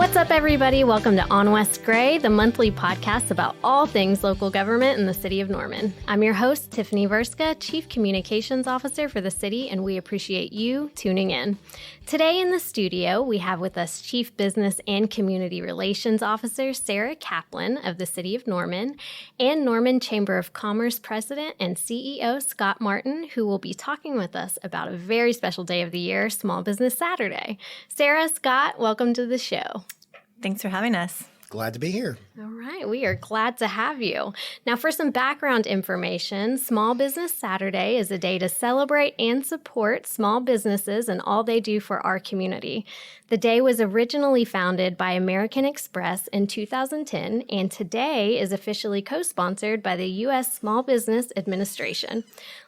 What's up, everybody? Welcome to On West Gray, the monthly podcast about all things local government in the city of Norman. I'm your host, Tiffany Verska, Chief Communications Officer for the city, and we appreciate you tuning in. Today in the studio, we have with us Chief Business and Community Relations Officer Sara Kaplan of the City of Norman, and Norman Chamber of Commerce President and CEO Scott Martin, who will be talking with us about a very special day of the year, Small Business Saturday. Sara, Scott, welcome to the show. Thanks for having us. Glad to be here. All right, we are glad to have you. Now, for some background information, Small Business Saturday is a day to celebrate and support small businesses and all they do for our community. The day was originally founded by American Express in 2010, and today is officially co-sponsored by the U.S. Small Business Administration.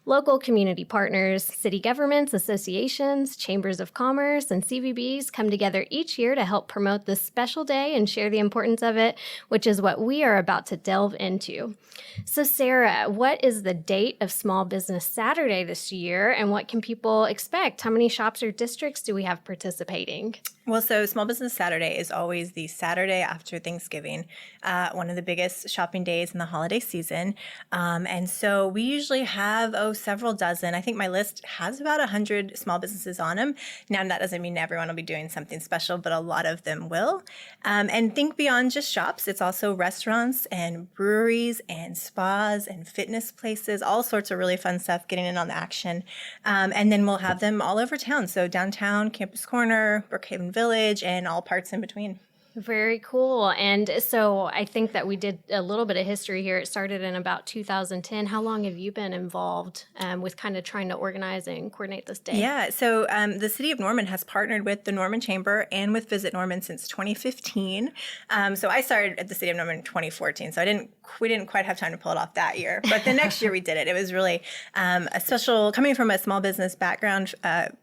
Local community partners, city governments, associations, chambers of commerce, and CVBs come together each year to help promote this special day and share the importance of it, which is what we are about to delve into. So, Sara, what is the date of Small Business Saturday this year, and what can people expect? How many shops or districts do we have participating? Well, so Small Business Saturday is always the Saturday after Thanksgiving, one of the biggest shopping days in the holiday season. And so we usually have, several dozen. I think my list has about 100 small businesses on them. Now, that doesn't mean everyone will be doing something special, but a lot of them will. And think beyond just shops. It's also restaurants and breweries and spas and fitness places, all sorts of really fun stuff getting in on the action. And then we'll have them all over town. So downtown, Campus Corner, Brookhaven Village, and all parts in between. Very cool. And so I think that we did a little bit of history here. It started in about 2010. How long have you been involved with kind of trying to organize and coordinate this day? Yeah, so the City of Norman has partnered with the Norman Chamber and with Visit Norman since 2015. So I started at the City of Norman in 2014, so we didn't quite have time to pull it off that year. But the next year we did it. It was really a special, coming from a small business background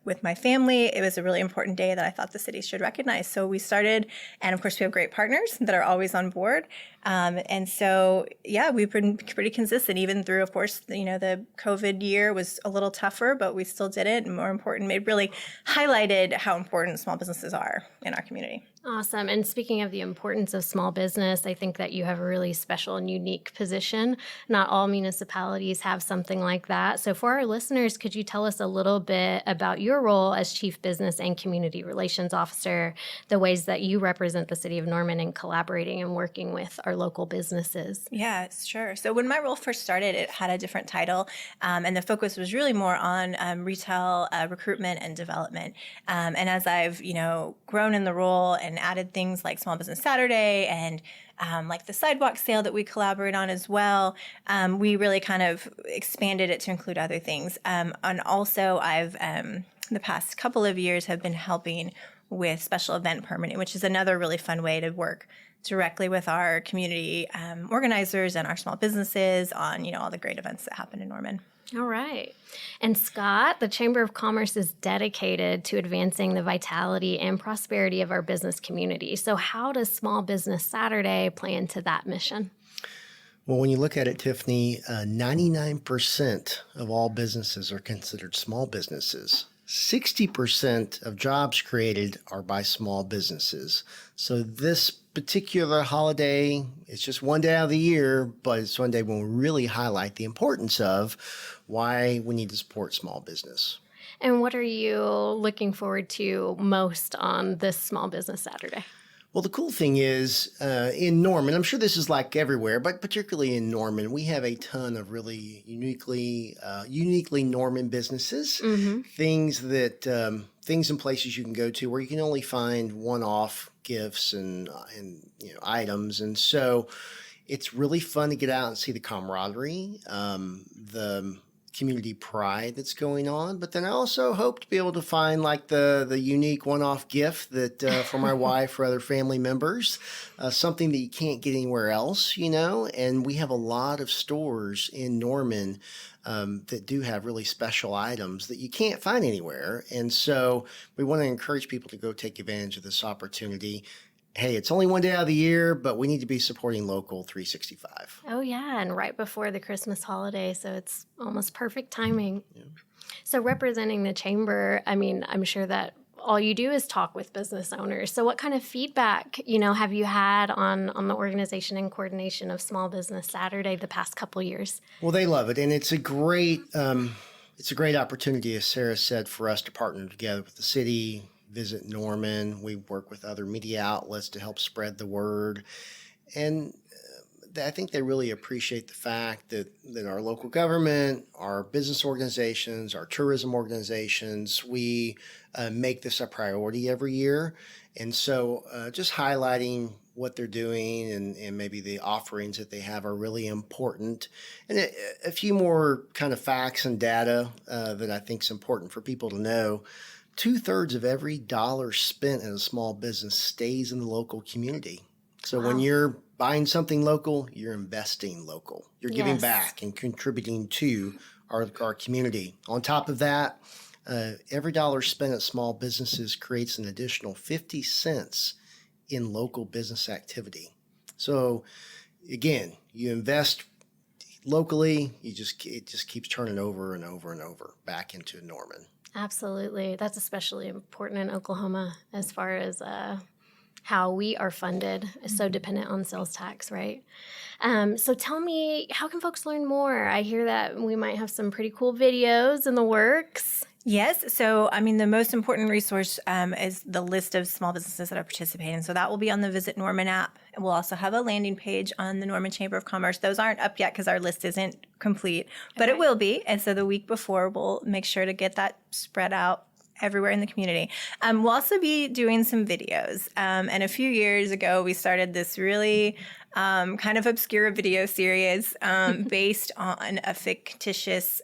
with my family, it was a really important day that I thought the city should recognize. So we started, and of course we have great partners that are always on board. And so, yeah, we've been pretty consistent, even through, of course, the COVID year was a little tougher, but we still did it. And more important, it really highlighted how important small businesses are in our community. Awesome. And speaking of the importance of small business, I think that you have a really special and unique position. Not all municipalities have something like that. So for our listeners, could you tell us a little bit about your role as Chief Business and Community Relations Officer, the ways that you represent the City of Norman in collaborating and working with our local businesses? Yeah, sure. So when my role first started, it had a different title, and the focus was really more on retail recruitment and development. And as I've, grown in the role and added things like Small Business Saturday and like the sidewalk sale that we collaborate on as well, we really kind of expanded it to include other things. And also I've, the past couple of years, have been helping with special event permitting, which is another really fun way to work directly with our community organizers and our small businesses on, all the great events that happen in Norman. All right. And Scott, the Chamber of Commerce is dedicated to advancing the vitality and prosperity of our business community. So how does Small Business Saturday play into that mission? Well, when you look at it, Tiffany, 99% of all businesses are considered small businesses. 60% of jobs created are by small businesses. So this particular holiday, it's just one day out of the year, but it's one day when we really highlight the importance of why we need to support small business. And what are you looking forward to most on this Small Business Saturday? Well, the cool thing is in Norman, I'm sure this is like everywhere, but particularly in Norman, we have a ton of really uniquely Norman businesses, things and places you can go to where you can only find one-off gifts and items. And so it's really fun to get out and see the camaraderie, the community pride that's going on. But then I also hope to be able to find like the unique one-off gift that for my wife or other family members, something that you can't get anywhere else, and we have a lot of stores in Norman that do have really special items that you can't find anywhere. And so we want to encourage people to go take advantage of this opportunity. Hey, it's only one day out of the year, but we need to be supporting local 365. Oh, yeah, and right before the Christmas holiday, so it's almost perfect timing. Yeah. So representing the chamber, I'm sure that all you do is talk with business owners. So what kind of feedback, have you had on the organization and coordination of Small Business Saturday the past couple years? Well, they love it, and it's a great opportunity, as Sarah said, for us to partner together with the city, visit Norman. We work with other media outlets to help spread the word, and I think they really appreciate the fact that our local government, our business organizations, our tourism organizations, we make this a priority every year. And so just highlighting what they're doing and maybe the offerings that they have are really important. And a few more kind of facts and data that I think is important for people to know. 2/3 of every dollar spent in a small business stays in the local community. So when you're buying something local, you're investing local. You're giving back and contributing to our community. On top of that, every dollar spent at small businesses creates an additional 50 cents in local business activity. So again, you invest locally, it just keeps turning over and over and over back into Norman. Absolutely. That's especially important in Oklahoma as far as how we are funded is so dependent on sales tax, right? So tell me, how can folks learn more? I hear that we might have some pretty cool videos in the works. Yes. So, the most important resource is the list of small businesses that are participating. So that will be on the Visit Norman app. And we'll also have a landing page on the Norman Chamber of Commerce. Those aren't up yet because our list isn't complete, but it will be. And so the week before, we'll make sure to get that spread out everywhere in the community. We'll also be doing some videos. And a few years ago, we started this really kind of obscure video series based on a fictitious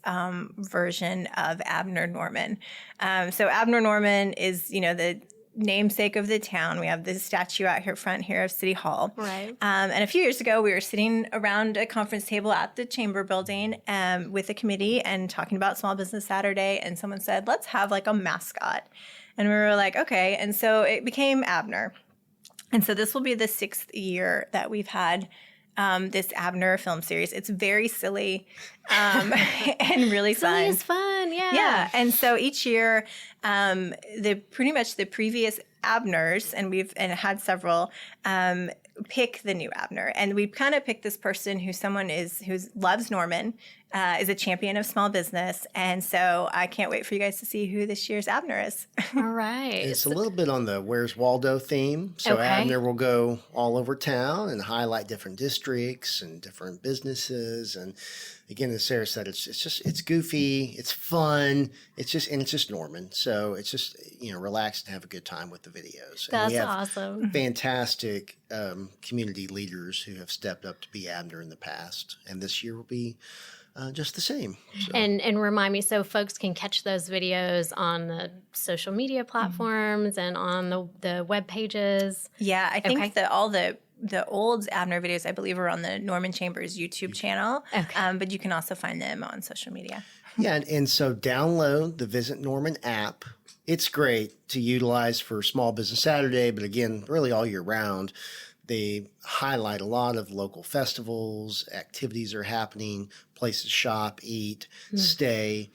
version of Abner Norman. So Abner Norman is, the namesake of the town. We have this statue out here front here of City Hall. Right. And a few years ago, we were sitting around a conference table at the chamber building with a committee and talking about Small Business Saturday. And someone said, let's have like a mascot. And we were like, okay. And so it became Abner. And so this will be the 6th year that we've had this Abner film series. It's very silly and really fun. Silly is fun, yeah. Yeah, and so each year, pretty much the previous Abners, and we've had several, pick the new Abner, and we kind of picked this person who loves Norman, is a champion of small business, and so I can't wait for you guys to see who this year's Abner is. All right. It's a little bit on the Where's Waldo theme. So Abner will go all over town and highlight different districts and different businesses. And again, as Sarah said, it's goofy, it's fun, it's just Norman. So it's just, relax and have a good time with the videos. And That's we have awesome. Fantastic community leaders who have stepped up to be Abner in the past. And this year will be just the same. So. And remind me, so folks can catch those videos on the social media platforms and on the web pages. Yeah, I think that all the old Abner videos, I believe, are on the Norman Chamber's YouTube channel, but you can also find them on social media. Yeah, and so download the Visit Norman app. It's great to utilize for Small Business Saturday, but again, really all year round. They highlight a lot of local festivals, activities are happening, places to shop, eat, stay,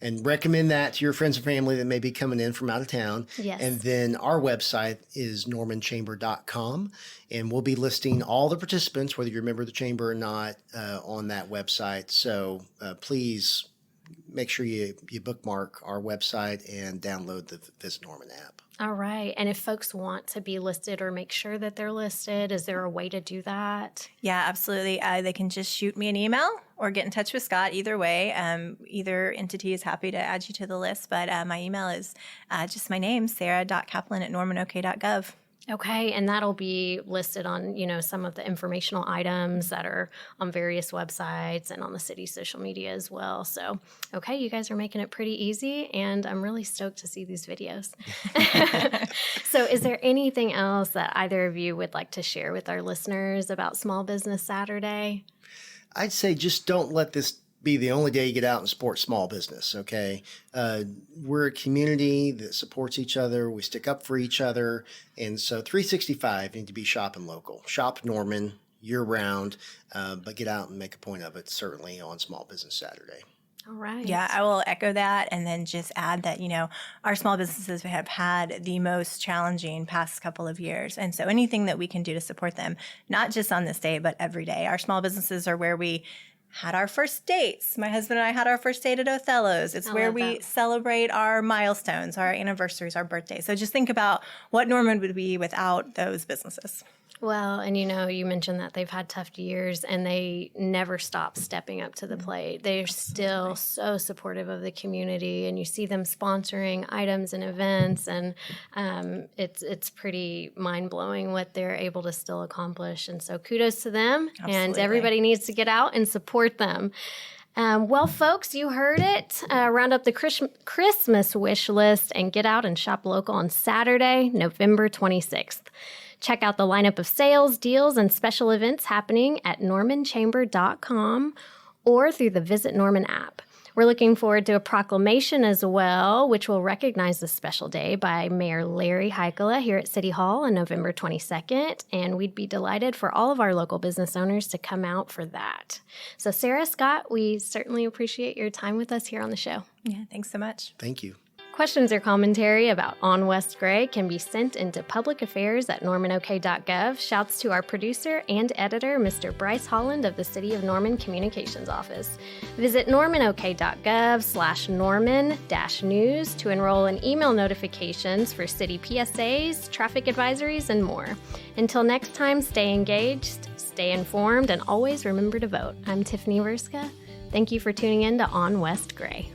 and recommend that to your friends and family that may be coming in from out of town. Yes. And then our website is normanchamber.com, and we'll be listing all the participants, whether you're a member of the chamber or not, on that website. So please make sure you bookmark our website and download the Visit Norman app. All right. And if folks want to be listed or make sure that they're listed, is there a way to do that? Yeah, absolutely. They can just shoot me an email or get in touch with Scott. Either way, either entity is happy to add you to the list. But my email is just my name, sarah.kaplan@normanok.gov. Okay, and that'll be listed on, some of the informational items that are on various websites and on the city's social media as well. So, okay, you guys are making it pretty easy, and I'm really stoked to see these videos. So, is there anything else that either of you would like to share with our listeners about Small Business Saturday? I'd say just don't let this be the only day you get out and support small business, okay? We're a community that supports each other. We stick up for each other. And so 365 need to be shopping local. Shop Norman year-round, but get out and make a point of it, certainly on Small Business Saturday. All right. Yeah, I will echo that and then just add that, our small businesses have had the most challenging past couple of years. And so anything that we can do to support them, not just on this day, but every day. Our small businesses are where we had our first dates. My husband and I had our first date at Othello's. It's where we celebrate our milestones, our anniversaries, our birthdays. So just think about what Norman would be without those businesses. Well, and you mentioned that they've had tough years and they never stop stepping up to the plate. They're still so supportive of the community, and you see them sponsoring items and events, and it's pretty mind-blowing what they're able to still accomplish. And so kudos to them, and everybody needs to get out and support them. Well, folks, you heard it. Round up the Christmas wish list and get out and shop local on Saturday, November 26th. Check out the lineup of sales, deals, and special events happening at normanchamber.com or through the Visit Norman app. We're looking forward to a proclamation as well, which will recognize this special day by Mayor Larry Heikkila here at City Hall on November 22nd, and we'd be delighted for all of our local business owners to come out for that. So, Sarah, Scott, we certainly appreciate your time with us here on the show. Yeah, thanks so much. Thank you. Questions or commentary about On West Gray can be sent into publicaffairs@normanok.gov. Shouts to our producer and editor, Mr. Bryce Holland of the City of Norman Communications Office. Visit normanok.gov/Norman-news to enroll in email notifications for city PSAs, traffic advisories, and more. Until next time, stay engaged, stay informed, and always remember to vote. I'm Tiffany Verska. Thank you for tuning in to On West Gray.